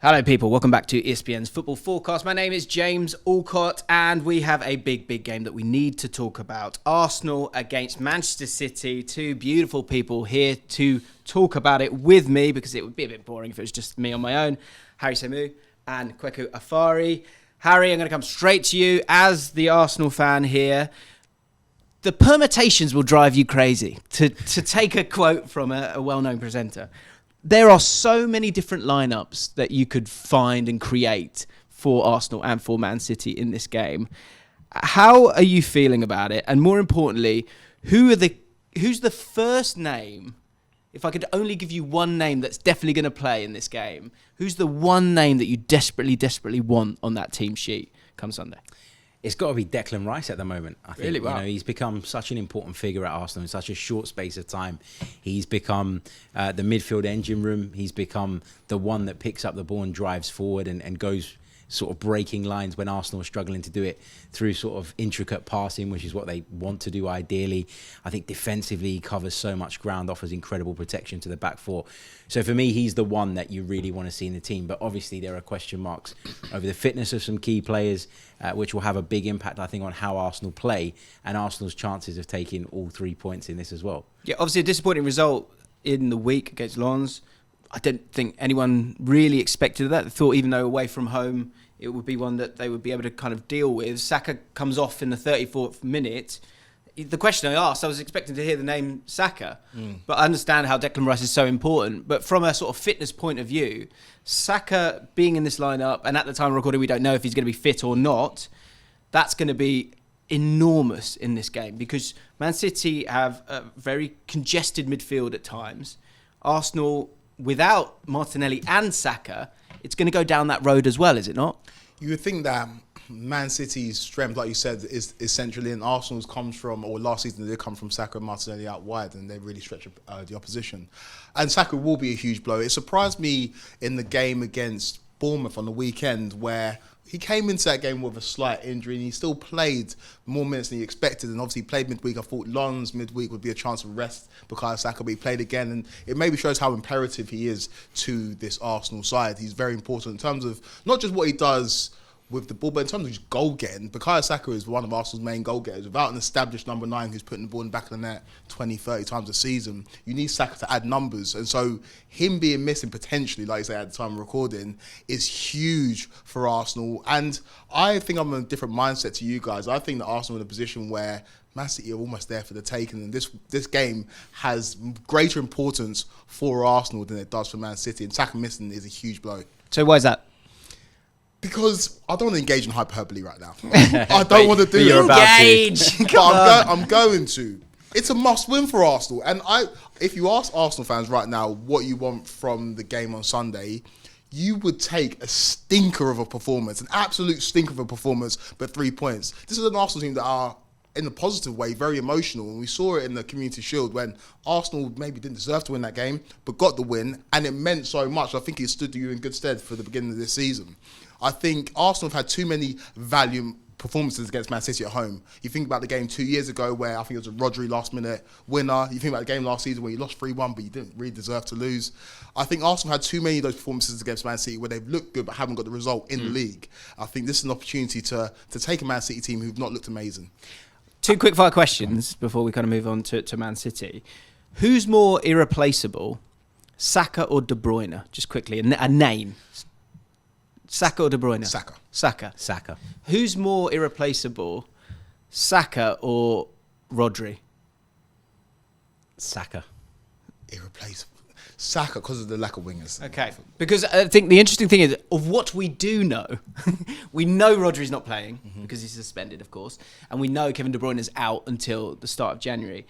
Hello people, welcome back to ESPN's Football Forecast. My name is James Allcott and we have a big game that we need to talk about. Arsenal against Manchester City. Two beautiful people here to talk about it with me because it would be a bit boring if it was just me on my own. Harry Symeou and Kweku Afari. Harry, I'm going to come straight to you as the Arsenal fan here. The permutations will drive you crazy, to take a quote from a well-known presenter. There are so many different lineups that you could find and create for Arsenal and for Man City in this game. How are you feeling about it? And more importantly, who's the first name, if I could only give you one name that's definitely going to play in this game, who's the one name that you desperately want on that team sheet come Sunday? It's got to be Declan Rice at the moment. I think really? Wow. He's become such an important figure at Arsenal in such a short space of time. He's become the midfield engine room. He's become the one that picks up the ball and drives forward and goes sort of breaking lines when Arsenal are struggling to do it through sort of intricate passing, which is what they want to do ideally. I think defensively he covers so much ground, offers incredible protection to the back four. So for me, he's the one that you really want to see in the team. But obviously there are question marks over the fitness of some key players, which will have a big impact, I think, on how Arsenal play and Arsenal's chances of taking all 3 points in this as well. Yeah, obviously a disappointing result in the week against Lens. I don't think anyone really expected that. They thought even though away from home, it would be one that they would be able to kind of deal with. Saka comes off in the 34th minute. The question I asked, I was expecting to hear the name Saka, but I understand how Declan Rice is so important. But from a sort of fitness point of view, Saka being in this lineup, and at the time of recording, we don't know if he's going to be fit or not, that's going to be enormous in this game because Man City have a very congested midfield at times. Arsenal, without Martinelli and Saka, it's going to go down that road as well, is it not? You would think that Man City's strength, like you said, is centrally, and Arsenal's comes from, or last season they did come from Saka and Martinelli out wide, and they really stretch the opposition. And Saka will be a huge blow. It surprised me in the game against Bournemouth on the weekend where he came into that game with a slight injury and he still played more minutes than he expected, and obviously he played midweek. I thought Lens midweek would be a chance of rest because Saka, but he played again, and it maybe shows how imperative he is to this Arsenal side. He's very important in terms of not just what he does with the ball, but in terms of his goal getting. Bukayo Saka is one of Arsenal's main goal getters. Without an established number 9 who's putting the ball in the back of the net 20, 30 times a season, you need Saka to add numbers. And so him being missing potentially, like I say at the time of recording, is huge for Arsenal. And I think I'm in a different mindset to you guys. I think that Arsenal are in a position where Man City are almost there for the taking, and this game has greater importance for Arsenal than it does for Man City. And Saka missing is a huge blow. So why is that? Because I don't want to engage in hyperbole right now. I don't want to do it. Engage! But I'm going to. It's a must-win for Arsenal. And if you ask Arsenal fans right now what you want from the game on Sunday, you would take a stinker of a performance, an absolute stinker of a performance, but 3 points. This is an Arsenal team that are, in a positive way, very emotional. And we saw it in the Community Shield when Arsenal maybe didn't deserve to win that game, but got the win, and it meant so much. I think it stood you in good stead for the beginning of this season. I think Arsenal have had too many valiant performances against Man City at home. You think about the game 2 years ago where I think it was a Rodri last-minute winner. You think about the game last season where you lost 3-1, but you didn't really deserve to lose. I think Arsenal had too many of those performances against Man City where they've looked good but haven't got the result in the league. I think this is an opportunity to take a Man City team who've not looked amazing. Two quick-fire questions before we kind of move on to Man City. Who's more irreplaceable, Saka or De Bruyne? Just quickly, a name. Saka or De Bruyne? Saka. Who's more irreplaceable, Saka or Rodri? Saka. Irreplaceable. Saka, because of the lack of wingers. Okay, because I think the interesting thing is, of what we do know, we know Rodri's not playing because he's suspended, of course, and we know Kevin De Bruyne is out until the start of January.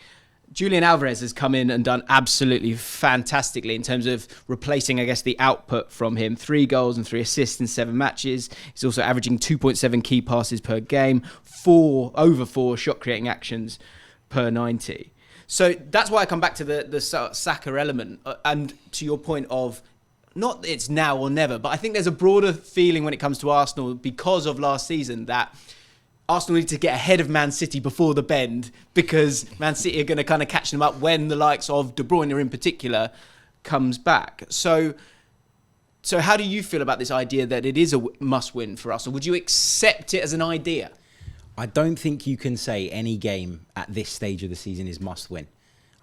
Julian Alvarez has come in and done absolutely fantastically in terms of replacing, I guess, the output from him. 3 goals and 3 assists in 7 matches. He's also averaging 2.7 key passes per game, over 4 shot-creating actions per 90. So that's why I come back to the Saka element. And to your point of, not that it's now or never, but I think there's a broader feeling when it comes to Arsenal because of last season that Arsenal need to get ahead of Man City before the bend because Man City are going to kind of catch them up when the likes of De Bruyne in particular comes back. So So how do you feel about this idea that it is a must-win for Arsenal? Would you accept it as an idea? I don't think you can say any game at this stage of the season is must-win.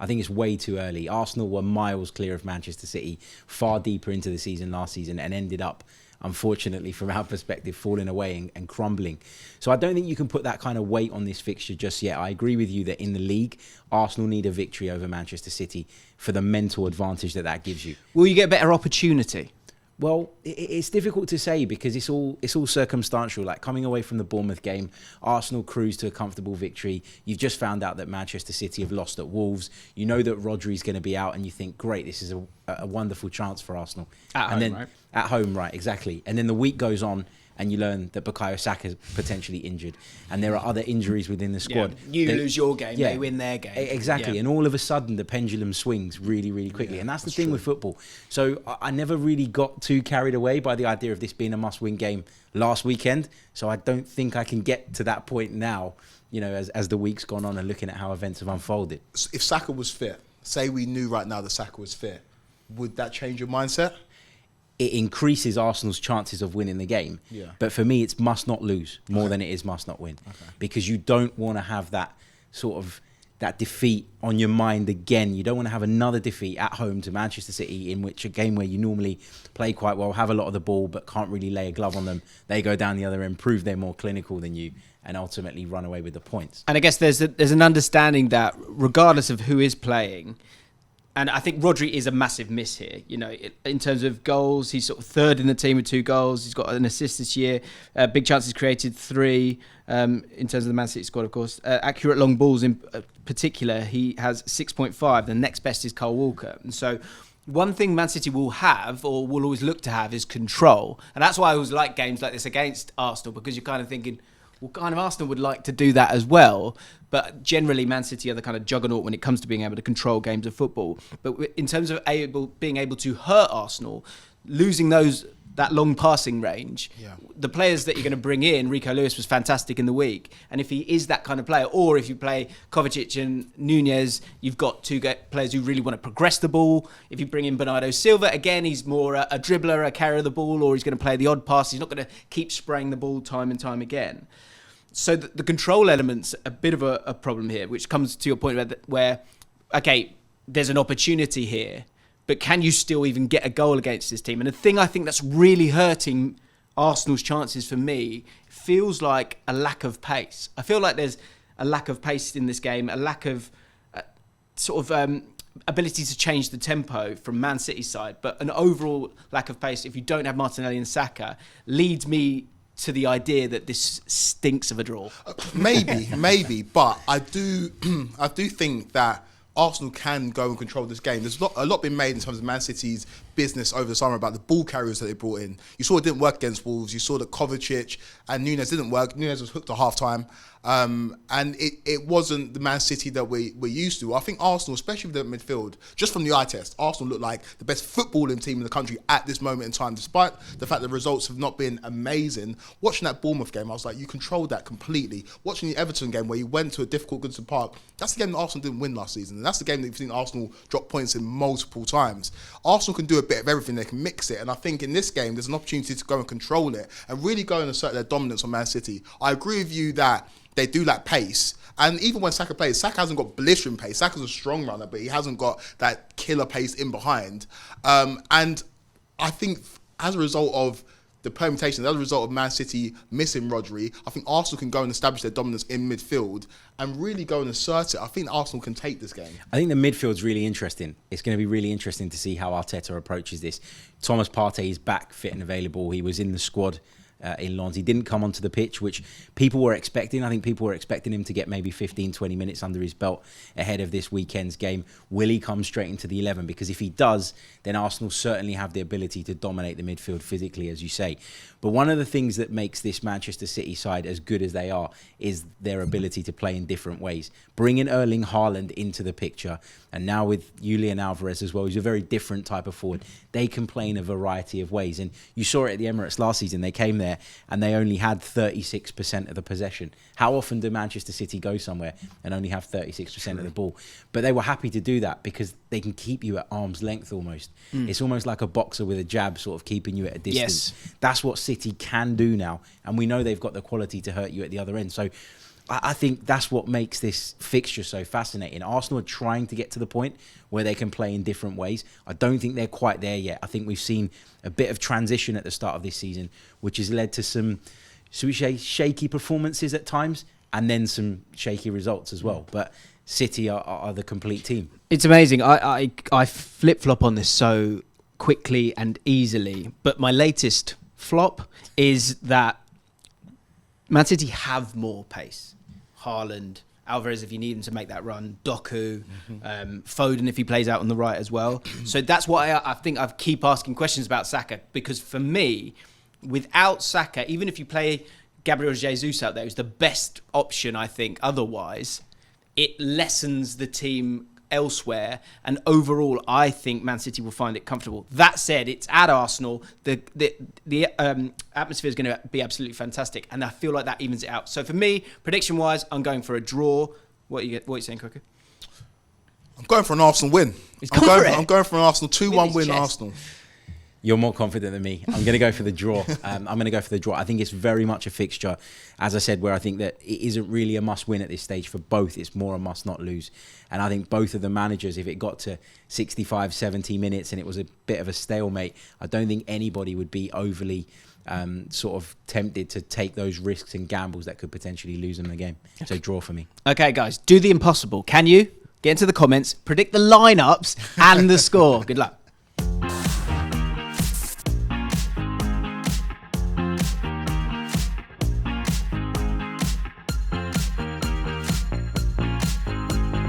I think it's way too early. Arsenal were miles clear of Manchester City, far deeper into the season last season, and ended up, unfortunately, from our perspective, falling away and crumbling. So I don't think you can put that kind of weight on this fixture just yet. I agree with you that in the league, Arsenal need a victory over Manchester City for the mental advantage that gives you. Will you get a better opportunity? Well, it's difficult to say because it's all circumstantial. Like coming away from the Bournemouth game, Arsenal cruised to a comfortable victory. You've just found out that Manchester City have lost at Wolves. You know that Rodri's going to be out, and you think, great, this is a wonderful chance for Arsenal. At home, right? At home, right, exactly. And then the week goes on, and you learn that Bukayo Saka is potentially injured, and there are other injuries within the squad. Yeah. You lose your game, they win their game. Exactly, and all of a sudden the pendulum swings really, really quickly, and that's the thing with football. So I never really got too carried away by the idea of this being a must-win game last weekend, so I don't think I can get to that point now, as the week's gone on and looking at how events have unfolded. If Saka was fit, say we knew right now that Saka was fit, would that change your mindset? It increases Arsenal's chances of winning the game. Yeah. But for me, it's must not lose more than it is must not win. Okay. Because you don't want to have that sort of that defeat on your mind again. You don't want to have another defeat at home to Manchester City, in which a game where you normally play quite well, have a lot of the ball, but can't really lay a glove on them. They go down the other end, prove they're more clinical than you, and ultimately run away with the points. And I guess there's an understanding that regardless of who is playing, and I think Rodri is a massive miss here. In terms of goals, he's sort of third in the team with 2 goals. He's got an assist this year. Big chances created, 3. In terms of the Man City squad, of course. Accurate long balls in particular, he has 6.5. The next best is Kyle Walker. And so one thing Man City will have, or will always look to have, is control. And that's why I always like games like this against Arsenal, because you're kind of thinking, well, kind of Arsenal would like to do that as well. But generally, Man City are the kind of juggernaut when it comes to being able to control games of football. But in terms of being able to hurt Arsenal, losing that long passing range, the players that you're going to bring in, Rico Lewis was fantastic in the week. And if he is that kind of player, or if you play Kovacic and Nunez, you've got 2 players who really want to progress the ball. If you bring in Bernardo Silva, again, he's more a dribbler, a carrier of the ball, or he's going to play the odd pass. He's not going to keep spraying the ball time and time again. So the control element's a bit of a problem here, which comes to your point where, okay, there's an opportunity here, but can you still even get a goal against this team? And the thing I think that's really hurting Arsenal's chances for me feels like a lack of pace. I feel like there's a lack of pace in this game, a lack of ability to change the tempo from Man City's side, but an overall lack of pace, if you don't have Martinelli and Saka, leads me to the idea that this stinks of a draw. Maybe, but I do think that Arsenal can go and control this game. There's a lot been made in terms of Man City's business over the summer about the ball carriers that they brought in. You saw it didn't work against Wolves. You saw that Kovacic and Nunez didn't work. Nunez was hooked at half-time. And it wasn't the Man City that we're used to. I think Arsenal, especially with the midfield, just from the eye test, Arsenal looked like the best footballing team in the country at this moment in time, despite the fact the results have not been amazing. Watching that Bournemouth game, I was like, you controlled that completely. Watching the Everton game where you went to a difficult Goodison Park, that's the game that Arsenal didn't win last season. And that's the game that you've seen Arsenal drop points in multiple times. Arsenal can do a bit of everything. They can mix it. And I think in this game, there's an opportunity to go and control it and really go and assert their dominance on Man City. I agree with you that they do lack pace. And even when Saka plays, Saka hasn't got blistering pace. Saka's a strong runner, but he hasn't got that killer pace in behind. And I think as a result of the permutations, as a result of Man City missing Rodri, I think Arsenal can go and establish their dominance in midfield and really go and assert it. I think Arsenal can take this game. I think the midfield's really interesting. It's going to be really interesting to see how Arteta approaches this. Thomas Partey is back, fit and available. He was in the squad in Lens. He didn't come onto the pitch, which people were expecting. I think people were expecting him to get maybe 15, 20 minutes under his belt ahead of this weekend's game. Will he come straight into the 11? Because if he does, then Arsenal certainly have the ability to dominate the midfield physically, as you say. But one of the things that makes this Manchester City side as good as they are is their ability to play in different ways. Bringing Erling Haaland into the picture, and now with Julian Alvarez as well, who's a very different type of forward, they can play in a variety of ways. And you saw it at the Emirates last season. They came there there and they only had 36% of the possession. How often do Manchester City go somewhere and only have 36% of the ball? But they were happy to do that because they can keep you at arm's length almost. It's almost like a boxer with a jab sort of keeping you at a distance. Yes. That's what City can do now. And we know they've got the quality to hurt you at the other end. So I think that's what makes this fixture so fascinating. Arsenal are trying to get to the point where they can play in different ways. I don't think they're quite there yet. I think we've seen a bit of transition at the start of this season, which has led to some, should we say, shaky performances at times, and then some shaky results as well. But City are the complete team. It's amazing. I flip-flop on this so quickly and easily, but my latest flop is that Man City have more pace. Haaland, Alvarez if you need him to make that run, Doku, Foden if he plays out on the right as well. So that's why I think I keep asking questions about Saka, because for me, without Saka, even if you play Gabriel Jesus out there, who's the best option, I think, otherwise, it lessens the team elsewhere, and overall I think Man City will find it comfortable. That said, it's at Arsenal. The atmosphere is going to be absolutely fantastic, and I feel like that evens it out. So for me, prediction wise, I'm going for a draw. What are you saying, Kweku? I'm going for an Arsenal win. I'm going for an Arsenal 2-1 win. Arsenal. You're more confident than me. I'm going to go for the draw. I'm going to go for the draw. I think it's very much a fixture, as I said, where I think that it isn't really a must-win at this stage for both. It's more a must-not-lose. And I think both of the managers, if it got to 65, 70 minutes and it was a bit of a stalemate, I don't think anybody would be overly sort of tempted to take those risks and gambles that could potentially lose them the game. So draw for me. Okay, guys, do the impossible. Can you? Get into the comments, predict the lineups and the score. Good luck.